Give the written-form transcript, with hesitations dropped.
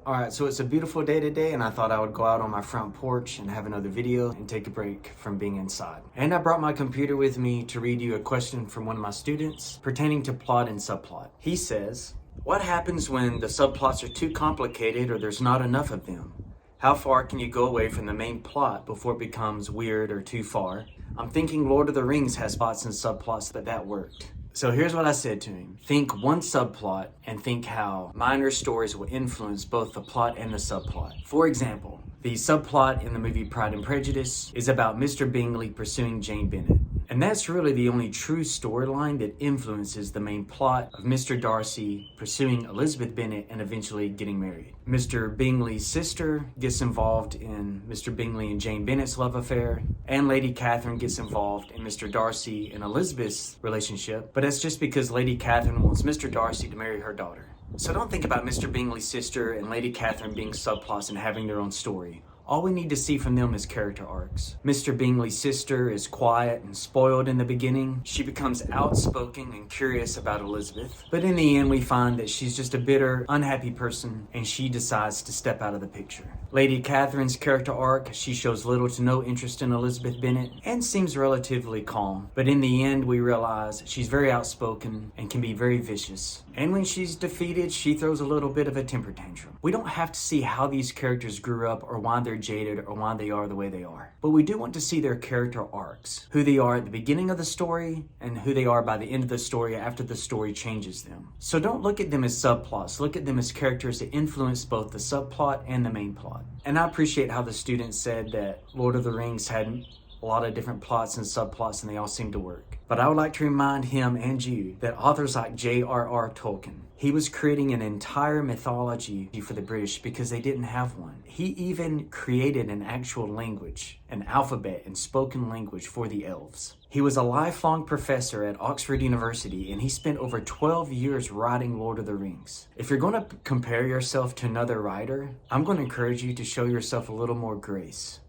Alright, so it's a beautiful day today and I thought I would go out on my front porch and have another video and take a break from being inside. And I brought my computer with me to read you a question from one of my students pertaining to plot and subplot. He says, what happens when the subplots are too complicated or there's not enough of them? How far can you go away from the main plot before it becomes weird or too far? I'm thinking Lord of the Rings has plots and subplots that worked. So here's what I said to him. Think one subplot and think how minor stories will influence both the plot and the subplot. For example, the subplot in the movie Pride and Prejudice is about Mr. Bingley pursuing Jane Bennet. And that's really the only true storyline that influences the main plot of Mr. Darcy pursuing Elizabeth Bennet and eventually getting married. Mr. Bingley's sister gets involved in Mr. Bingley and Jane Bennet's love affair, and Lady Catherine gets involved in Mr. Darcy and Elizabeth's relationship, but that's just because Lady Catherine wants Mr. Darcy to marry her daughter. So don't think about Mr. Bingley's sister and Lady Catherine being subplots and having their own story. All we need to see from them is character arcs. Mr. Bingley's sister is quiet and spoiled in the beginning. She becomes outspoken and curious about Elizabeth. But in the end, we find that she's just a bitter, unhappy person, and she decides to step out of the picture. Lady Catherine's character arc, she shows little to no interest in Elizabeth Bennet and seems relatively calm. But in the end, we realize she's very outspoken and can be very vicious. And when she's defeated, she throws a little bit of a temper tantrum. We don't have to see how these characters grew up or why they're jaded or why they are the way they are. But we do want to see their character arcs, who they are at the beginning of the story and who they are by the end of the story after the story changes them. So don't look at them as subplots, look at them as characters that influence both the subplot and the main plot. And I appreciate how the student said that Lord of the Rings had a lot of different plots and subplots and they all seem to work. But I would like to remind him and you that authors like J.R.R. Tolkien, he was creating an entire mythology for the British because they didn't have one. He even created an actual language, an alphabet and spoken language for the elves. He was a lifelong professor at Oxford University and he spent over 12 years writing Lord of the Rings. If you're going to compare yourself to another writer, I'm going to encourage you to show yourself a little more grace.